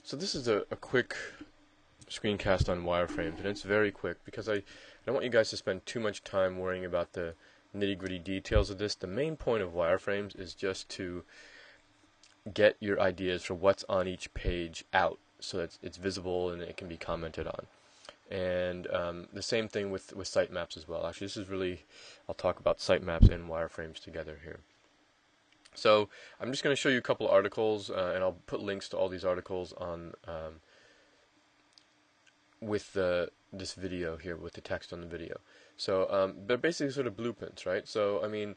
So this is a quick screencast on wireframes, and it's very quick because I don't want you guys to spend too much time worrying about the nitty-gritty details of this. The main point of wireframes is just to get your ideas for what's on each page out so that it's visible and it can be commented on. And the same thing with sitemaps as well. Actually, this is really, I'll talk about sitemaps and wireframes together here. So I'm just going to show you a couple articles, and I'll put links to all these articles on with this video here, with the text on the video. So they're basically sort of blueprints, right? So I mean,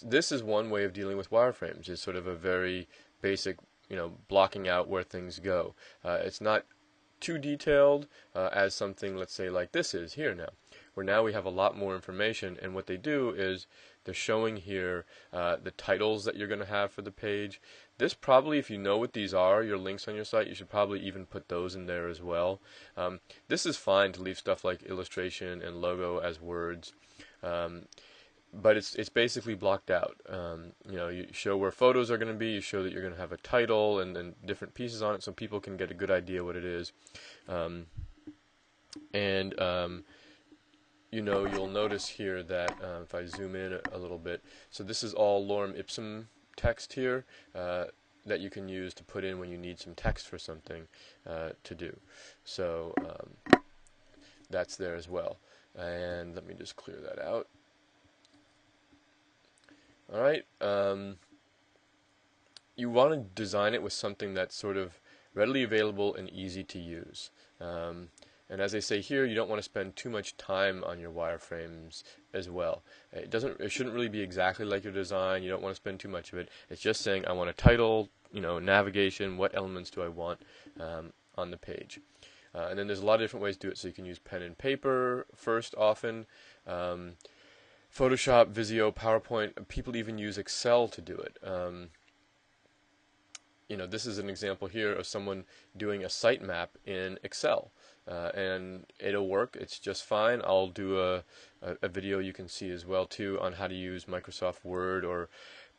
this is one way of dealing with wireframes. It's sort of a very basic, blocking out where things go. It's not too detailed as something, let's say, like this is here now, where now we have a lot more information, and what they do is they're showing here the titles that you're going to have for the page. This probably, if you know what these are, your links on your site, you should probably even put those in there as well. This is fine to leave stuff like illustration and logo as words, but it's basically blocked out. You show where photos are going to be, you show that you're going to have a title and different pieces on it so people can get a good idea what it is. You'll notice here that if I zoom in a little bit, so this is all lorem ipsum text here that you can use to put in when you need some text for something to do. So that's there as well. And let me just clear that out. Alright, you want to design it with something that's sort of readily available and easy to use. And as I say here, you don't want to spend too much time on your wireframes as well. It shouldn't really be exactly like your design. You don't want to spend too much of it. It's just saying, I want a title, navigation, what elements do I want on the page. And then there's a lot of different ways to do it. So you can use pen and paper first often. Photoshop, Visio, PowerPoint, people even use Excel to do it. This is an example here of someone doing a sitemap in Excel. And it'll work. It's just fine. I'll do a video you can see as well too on how to use Microsoft Word or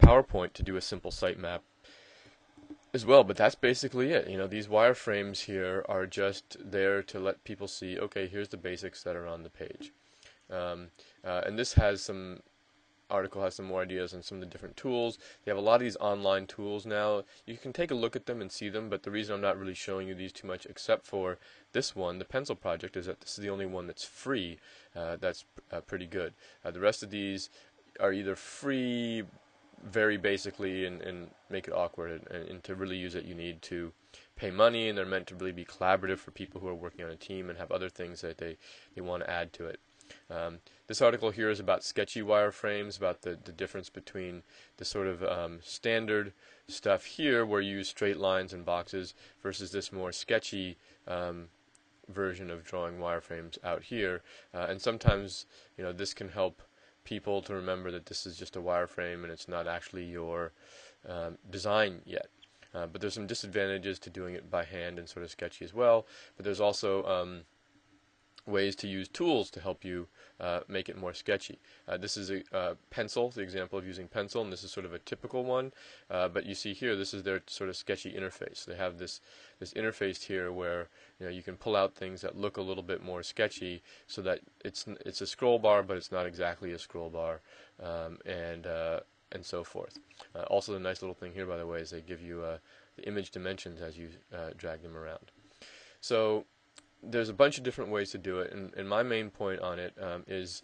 PowerPoint to do a simple sitemap as well. But that's basically it. These wireframes here are just there to let people see, okay, here's the basics that are on the page. And this article has some more ideas on some of the different tools. They have a lot of these online tools now. You can take a look at them and see them, but the reason I'm not really showing you these too much, except for this one, the pencil project, is that this is the only one that's free. That's pretty good. The rest of these are either free, very basically, and make it awkward, and to really use it you need to pay money, and they're meant to really be collaborative for people who are working on a team and have other things that they want to add to it. This article here is about sketchy wireframes, about the difference between the sort of standard stuff here where you use straight lines and boxes versus this more sketchy version of drawing wireframes out here. And sometimes this can help people to remember that this is just a wireframe and it's not actually your design yet. But there's some disadvantages to doing it by hand and sort of sketchy as well. But there's also ways to use tools to help you make it more sketchy. This is a pencil, the example of using pencil, and this is sort of a typical one. But you see here, this is their sort of sketchy interface. They have this interface here where you can pull out things that look a little bit more sketchy, so that it's a scroll bar, but it's not exactly a scroll bar, and so forth. Also, the nice little thing here, by the way, is they give you the image dimensions as you drag them around. So there's a bunch of different ways to do it, and my main point on it is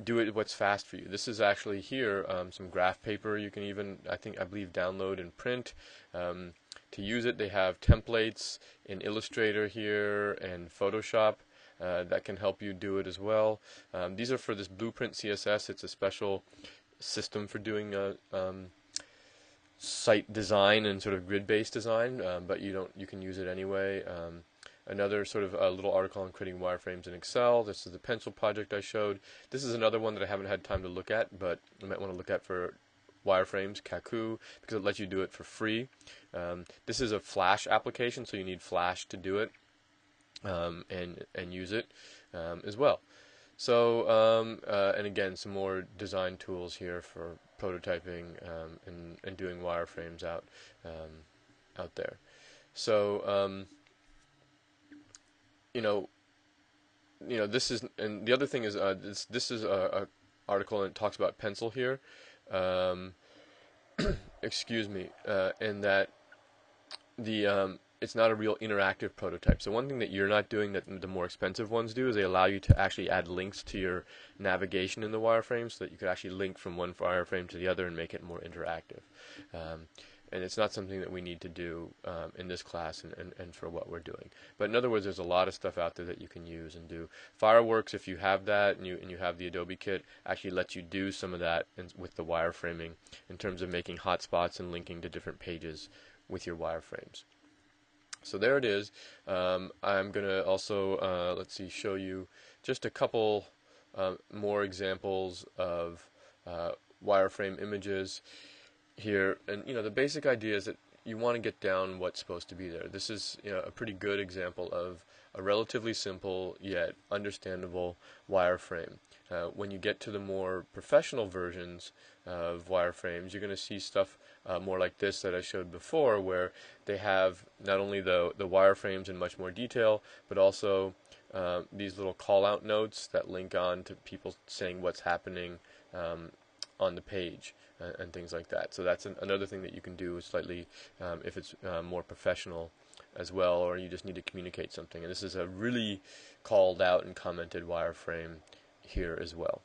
do it what's fast for you. This is actually here some graph paper you can even, I believe, download and print. To use it, they have templates in Illustrator here and Photoshop that can help you do it as well. These are for this Blueprint CSS. It's a special system for doing site design and sort of grid-based design, but you can use it anyway. Another sort of little article on creating wireframes in Excel. This is the pencil project I showed. This is another one that I haven't had time to look at, but you might want to look at for wireframes, Kaku, because it lets you do it for free. This is a Flash application, so you need Flash to do it and use it as well. So, and again, some more design tools here for prototyping and doing wireframes out there. So you know, this is, and the other thing is this is a article, and it talks about pencil here. Um, excuse me, and that it's not a real interactive prototype. So one thing that you're not doing that the more expensive ones do is they allow you to actually add links to your navigation in the wireframe, so that you could actually link from one wireframe to the other and make it more interactive. And it's not something that we need to do in this class and for what we're doing. But in other words, there's a lot of stuff out there that you can use and do. Fireworks, if you have that and you have the Adobe kit, actually lets you do some of that with the wireframing in terms of making hotspots and linking to different pages with your wireframes. So there it is. I'm going to also, let's see, show you just a couple more examples of wireframe images here. And the basic idea is that you want to get down what's supposed to be there. This is a pretty good example of a relatively simple yet understandable wireframe. When you get to the more professional versions of wireframes, you're going to see stuff more like this that I showed before, where they have not only the wireframes in much more detail, but also these little call-out notes that link on to people saying what's happening on the page and things like that. So that's another thing that you can do slightly if it's more professional as well, or you just need to communicate something. And this is a really called out and commented wireframe here as well.